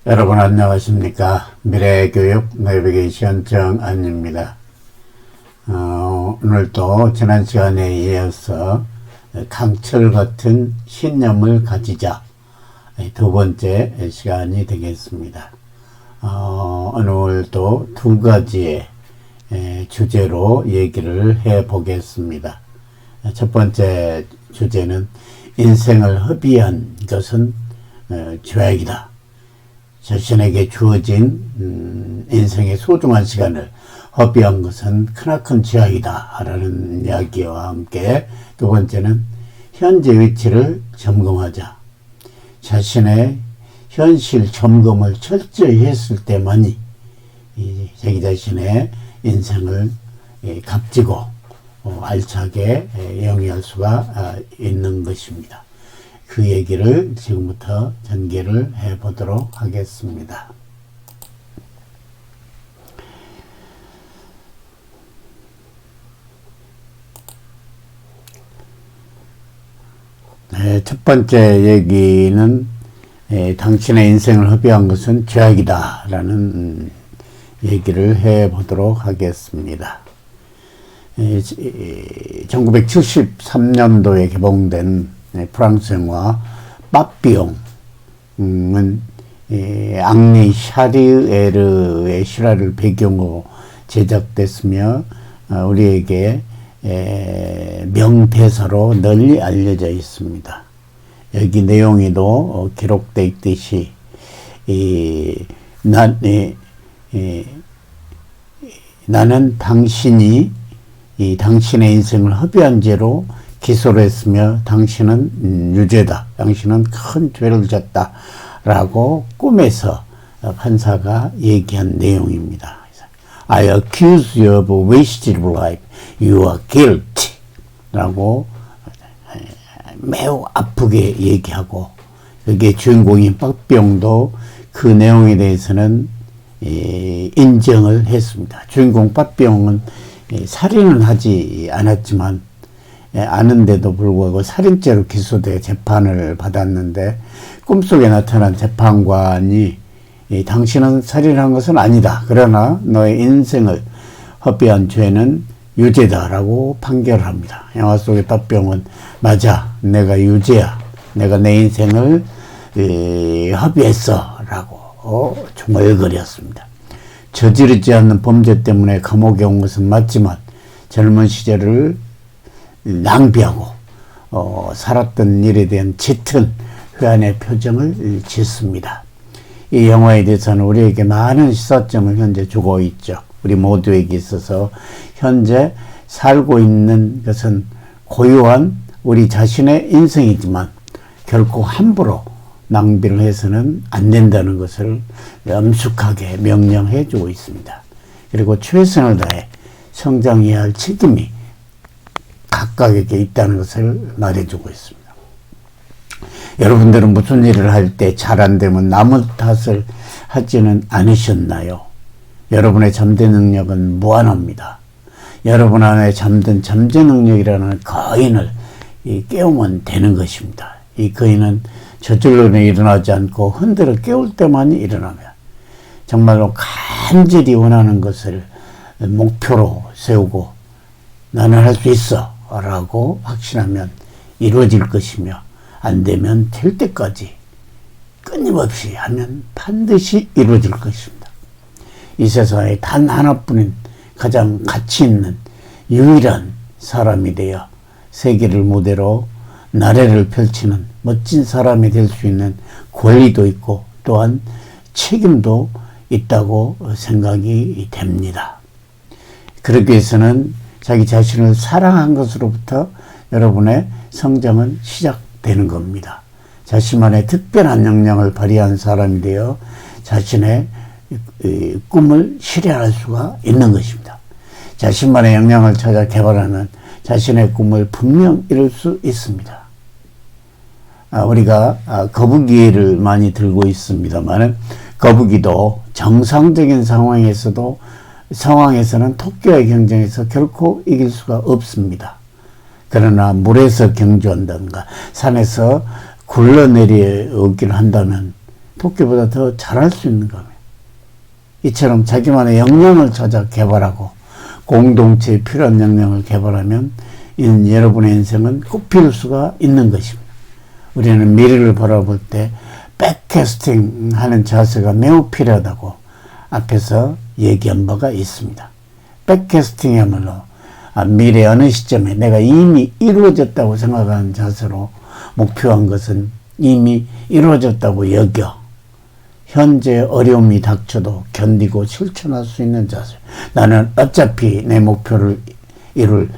여러분 안녕하십니까. 미래교육 내비게이션 정안입니다. 오늘도 지난 시간에 이어서 강철 같은 신념을 가지자 두 번째 시간이 되겠습니다. 오늘도 두 가지의 주제로 얘기를 해 보겠습니다. 첫 번째 주제는 인생을 허비한 것은 죄악이다. 자신에게 주어진 인생의 소중한 시간을 허비한 것은 크나큰 죄악이다 라는 이야기와 함께, 두 번째는 현재 위치를 점검하자. 자신의 현실 점검을 철저히 했을 때만이 자기 자신의 인생을 값지고 알차게 영위할 수가 있는 것입니다. 그 얘기를 지금부터 전개를 해 보도록 하겠습니다. 첫 번째 얘기는 당신의 인생을 허비한 것은 죄악이다 라는 얘기를 해 보도록 하겠습니다. 1973년도에 개봉된 프랑스 영화 빠삐용은 앙리 샤르에르의 실화를 배경으로 제작됐으며 우리에게 명대사로 널리 알려져 있습니다. 여기 내용에도 기록되어 있듯이 나는 당신이 당신의 인생을 허비한 죄로 기소를 했으며 당신은 유죄다. 당신은 큰 죄를 졌다. 라고 꿈에서 판사가 얘기한 내용입니다. I accuse you of wasted life. You are guilty. 라고 매우 아프게 얘기하고, 여기에 주인공인 빠삐용도 그 내용에 대해서는 인정을 했습니다. 주인공 빠삐용은 살인은 하지 않았지만 아는데도 불구하고 살인죄로 기소돼 재판을 받았는데, 꿈속에 나타난 재판관이 당신은 살인한 것은 아니다. 그러나 너의 인생을 허비한 죄는 유죄다라고 판결을 합니다. 영화 속의 빠삐용은 맞아, 내가 유죄야. 내가 내 인생을 허비했어 라고 중얼거렸습니다. 저지르지 않는 범죄 때문에 감옥에 온 것은 맞지만 젊은 시절을 낭비하고 살았던 일에 대한 짙은 회한의 표정을 짓습니다. 이 영화에 대해서는 우리에게 많은 시사점을 현재 주고 있죠. 우리 모두에게 있어서 현재 살고 있는 것은 고유한 우리 자신의 인생이지만 결코 함부로 낭비를 해서는 안 된다는 것을 엄숙하게 명령해 주고 있습니다. 그리고 최선을 다해 성장해야 할 책임이 각각에게 있다는 것을 말해주고 있습니다. 여러분들은 무슨 일을 할 때 잘 안 되면 남의 탓을 하지는 않으셨나요? 여러분의 잠재 능력은 무한합니다. 여러분 안에 잠든 잠재 능력이라는 거인을 깨우면 되는 것입니다. 이 거인은 저절로 일어나지 않고 흔들어 깨울 때만 일어나면, 정말로 간절히 원하는 것을 목표로 세우고 나는 할 수 있어 라고 확신하면 이루어질 것이며, 안 되면 될 때까지 끊임없이 하면 반드시 이루어질 것입니다. 이 세상에 단 하나뿐인 가장 가치 있는 유일한 사람이 되어 세계를 무대로 나래를 펼치는 멋진 사람이 될 수 있는 권리도 있고 또한 책임도 있다고 생각이 됩니다. 그러기 위해서는 자기 자신을 사랑한 것으로부터 여러분의 성장은 시작되는 겁니다. 자신만의 특별한 역량을 발휘한 사람이 되어 자신의 꿈을 실현할 수가 있는 것입니다. 자신만의 역량을 찾아 개발하는 자신의 꿈을 분명 이룰 수 있습니다. 우리가 거북이를 많이 들고 있습니다만, 거북이도 정상적인 상황에서는 토끼와의 경쟁에서 결코 이길 수가 없습니다. 그러나 물에서 경주한다든가 산에서 굴러내려오기를 한다면 토끼보다 더 잘할 수 있는 겁니다. 이처럼 자기만의 역량을 찾아 개발하고 공동체에 필요한 역량을 개발하면 이는 여러분의 인생은 꽃피울 수가 있는 것입니다. 우리는 미래를 바라볼 때 백캐스팅 하는 자세가 매우 필요하다고 앞에서 얘기한 바가 있습니다. 백캐스팅이야말로 미래 어느 시점에 내가 이미 이루어졌다고 생각하는 자세로 목표한 것은 이미 이루어졌다고 여겨 현재 어려움이 닥쳐도 견디고 실천할 수 있는 자세. 나는 어차피 내 목표를 이룰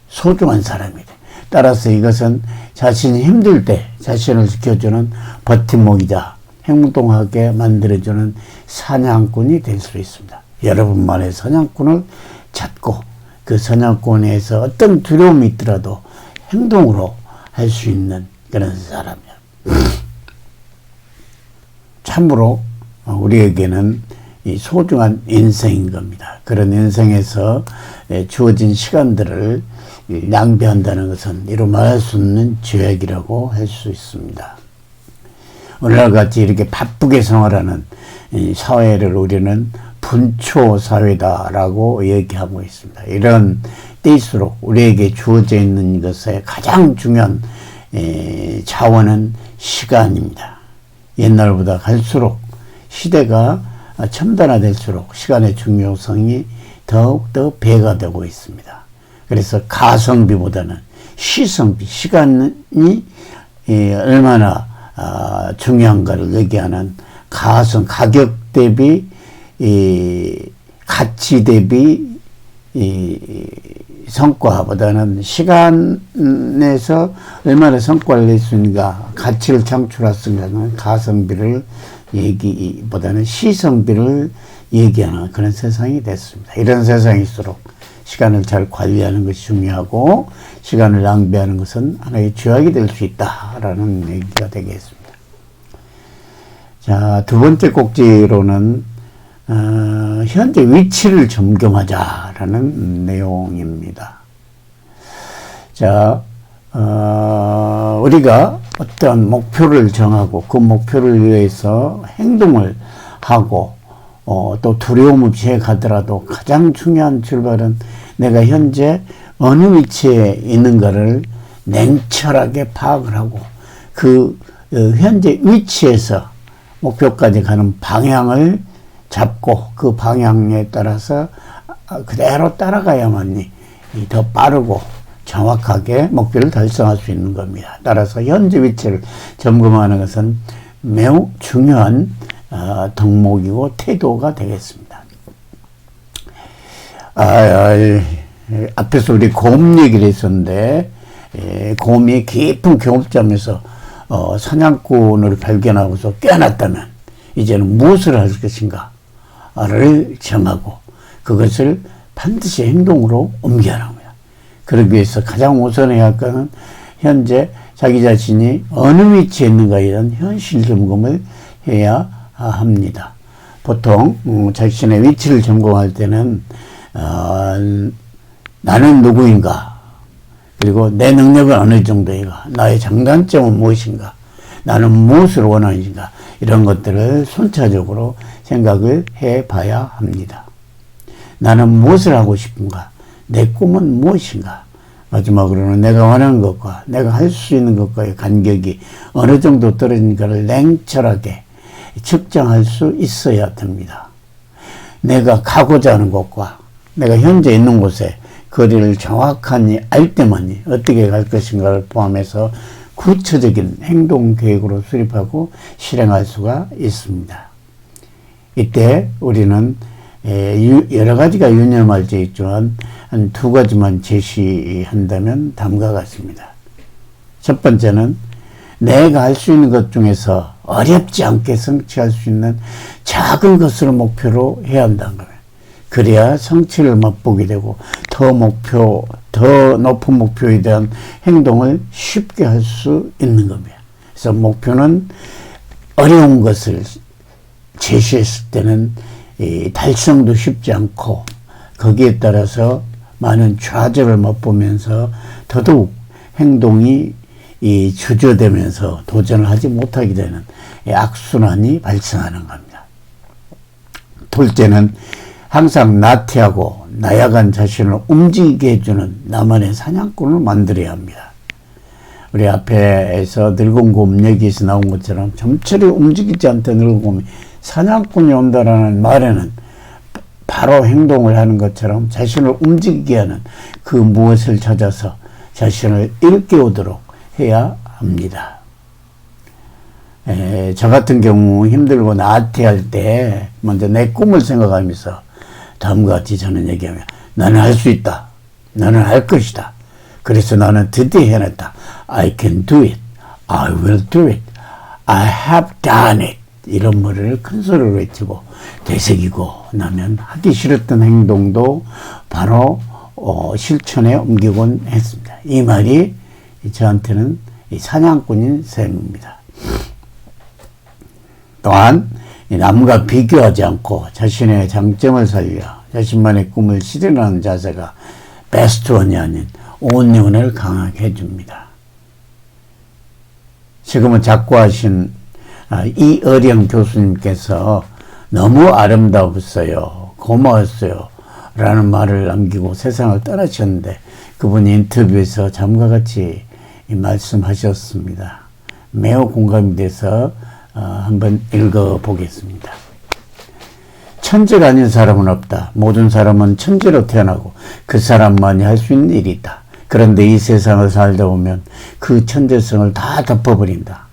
소중한 사람이다. 따라서 이것은 자신이 힘들 때 자신을 지켜주는 버팀목이자 행동하게 만들어주는 사냥꾼이 될 수 있습니다. 여러분만의 사냥꾼을 찾고 그 사냥꾼에서 어떤 두려움이 있더라도 행동으로 할 수 있는 그런 사람이야. 참으로 우리에게는 이 소중한 인생인 겁니다. 그런 인생에서 주어진 시간들을 낭비한다는 것은 이루 말할 수 없는 죄악이라고 할 수 있습니다. 오늘날 같이 이렇게 바쁘게 생활하는 이 사회를 우리는 분초 사회다라고 얘기하고 있습니다. 이런 때일수록 우리에게 주어져 있는 것의 가장 중요한 자원은 시간입니다. 옛날보다 갈수록 시대가 첨단화될수록 시간의 중요성이 더욱더 배가 되고 있습니다. 그래서 가성비보다는 시성비, 시간이 얼마나 중요한가를 얘기하는 가격 대비 가치 대비 성과보다는 시간에서 얼마나 성과를 낼 수 있는가, 가치를 창출할 수 있는 가성비를 얘기보다는 시성비를 얘기하는 그런 세상이 됐습니다. 이런 세상일수록 시간을 잘 관리하는 것이 중요하고 시간을 낭비하는 것은 하나의 죄악이 될 수 있다라는 얘기가 되겠습니다. 자, 두 번째 꼭지로는 현재 위치를 점검하자라는 내용입니다. 자, 우리가 어떤 목표를 정하고 그 목표를 위해서 행동을 하고 또 두려움 없이 해가더라도 가장 중요한 출발은 내가 현재 어느 위치에 있는가를 냉철하게 파악을 하고 그 현재 위치에서 목표까지 가는 방향을 잡고 그 방향에 따라서 그대로 따라가야만이 더 빠르고 정확하게 목표를 달성할 수 있는 겁니다. 따라서 현재 위치를 점검하는 것은 매우 중요한 덕목이고 태도가 되겠습니다. 앞에서 우리 곰 얘기를 했었는데 곰이 깊은 경험점에서 사냥꾼을 발견하고서 깨어났다면 이제는 무엇을 할 것인가를 정하고 그것을 반드시 행동으로 옮겨야 합니다. 그러기 위해서 가장 우선해야 할 것은 현재 자기 자신이 어느 위치에 있는가에 대한 현실 점검을 해야 합니다. 보통 자신의 위치를 점검할 때는 나는 누구인가, 그리고 내 능력은 어느 정도인가, 나의 장단점은 무엇인가, 나는 무엇을 원하는가, 이런 것들을 순차적으로 생각을 해봐야 합니다. 나는 무엇을 하고 싶은가, 내 꿈은 무엇인가, 마지막으로는 내가 원하는 것과 내가 할 수 있는 것과의 간격이 어느 정도 떨어진가를 냉철하게 측정할 수 있어야 됩니다. 내가 가고자 하는 곳과 내가 현재 있는 곳에 거리를 정확하니 알 때만이 어떻게 갈 것인가를 포함해서 구체적인 행동 계획으로 수립하고 실행할 수가 있습니다. 이때 우리는 여러 가지가 유념할 수 있지만 한 두 가지만 제시한다면 다음과 같습니다. 첫 번째는 내가 할 수 있는 것 중에서 어렵지 않게 성취할 수 있는 작은 것을 목표로 해야 한다는 겁니다. 그래야 성취를 맛보게 되고 더 높은 목표에 대한 행동을 쉽게 할 수 있는 겁니다. 그래서 목표는 어려운 것을 제시했을 때는 달성도 쉽지 않고 거기에 따라서 많은 좌절을 맛보면서 더더욱 행동이 이 주저되면서 도전을 하지 못하게 되는 이 악순환이 발생하는 겁니다. 둘째는 항상 나태하고 나약한 자신을 움직이게 해주는 나만의 사냥꾼을 만들어야 합니다. 우리 앞에서 늙은 곰 얘기에서 나온 것처럼 점철이 움직이지 않던 늙은 곰이 사냥꾼이 온다라는 말에는 바로 행동을 하는 것처럼 자신을 움직이게 하는 그 무엇을 찾아서 자신을 일깨우도록 해야 합니다. 저 같은 경우 힘들고 나태할 때 먼저 내 꿈을 생각하면서 다음과 같이 저는 얘기하면 나는 할 수 있다. 나는 할 것이다. 그래서 나는 드디어 해냈다. I can do it. I will do it. I have done it. 이런 말을 큰 소리로 외치고 되새기고 나면 하기 싫었던 행동도 바로 실천에 옮기곤 했습니다. 이 말이 저한테는 사냥꾼인 셈입니다. 또한 남과 비교하지 않고 자신의 장점을 살려 자신만의 꿈을 실현하는 자세가 베스트 원이 아닌 only one을 강하게 해줍니다. 지금은 작고하신 이어령 교수님께서 너무 아름다웠어요. 고마웠어요. 라는 말을 남기고 세상을 떠나셨는데 그분이 인터뷰에서 다음과 같이 말씀하셨습니다. 매우 공감이 돼서 한번 읽어보겠습니다. 천재가 아닌 사람은 없다. 모든 사람은 천재로 태어나고 그 사람만이 할 수 있는 일이 있다. 그런데 이 세상을 살다 보면 그 천재성을 다 덮어버린다.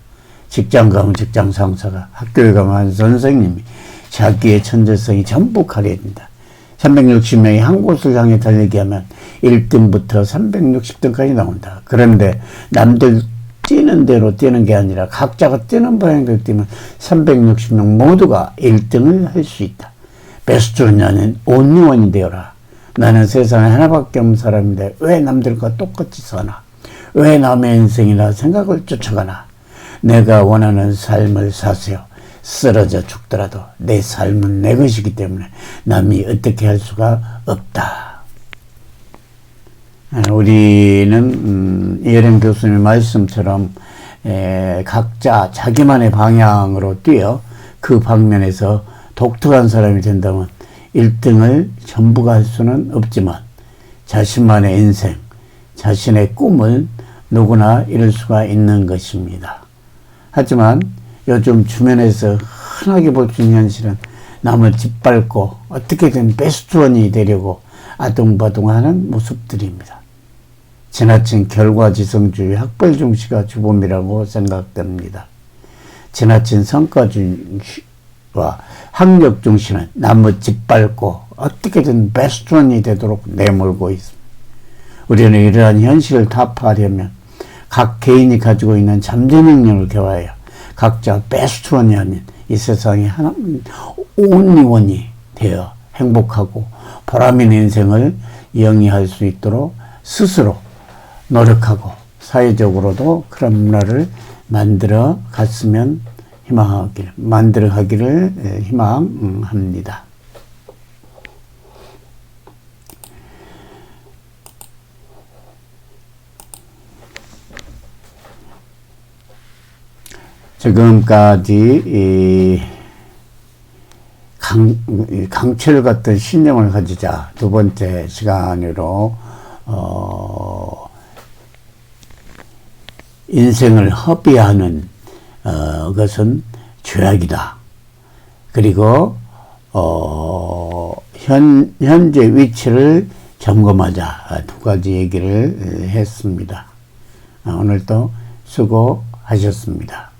직장 가면 직장 상사가, 학교에 가면 선생님이 자기의 천재성이 전부 가려진다. 360명이 한 곳을 향해 달리기 하면 1등부터 360등까지 나온다. 그런데 남들 뛰는 대로 뛰는 게 아니라 각자가 뛰는 방향대로 뛰면 360명 모두가 1등을 할 수 있다. 베스트는 아닌 온리원이 되어라. 나는 세상에 하나밖에 없는 사람인데 왜 남들과 똑같이 사나? 왜 남의 인생이나 생각을 쫓아가나? 내가 원하는 삶을 사세요. 쓰러져 죽더라도 내 삶은 내 것이기 때문에 남이 어떻게 할 수가 없다. 우리는 이혜령 교수님의 말씀처럼 각자 자기만의 방향으로 뛰어 그 방면에서 독특한 사람이 된다면 1등을 전부가 할 수는 없지만 자신만의 인생, 자신의 꿈을 누구나 이룰 수가 있는 것입니다. 하지만 요즘 주변에서 흔하게 볼 수 있는 현실은 남을 짓밟고 어떻게든 베스트원이 되려고 아둥바둥하는 모습들입니다. 지나친 결과지성주의 학벌 중시가 주범이라고 생각됩니다. 지나친 성과주의와 학력 중시는 남을 짓밟고 어떻게든 베스트원이 되도록 내몰고 있습니다. 우리는 이러한 현실을 타파하려면 각 개인이 가지고 있는 잠재 능력을 개화하여 각자 베스트원이 아닌 이 세상에 하나 온리원이 되어 행복하고 보람 있는 인생을 영위할 수 있도록 스스로 노력하고 사회적으로도 그런 문화를 만들어 가기를 희망합니다. 지금까지 강철 같은 신념을 가지자 두 번째 시간으로 인생을 허비하는 것은 죄악이다. 그리고 현재 위치를 점검하자 두 가지 얘기를 했습니다. 오늘도 수고하셨습니다.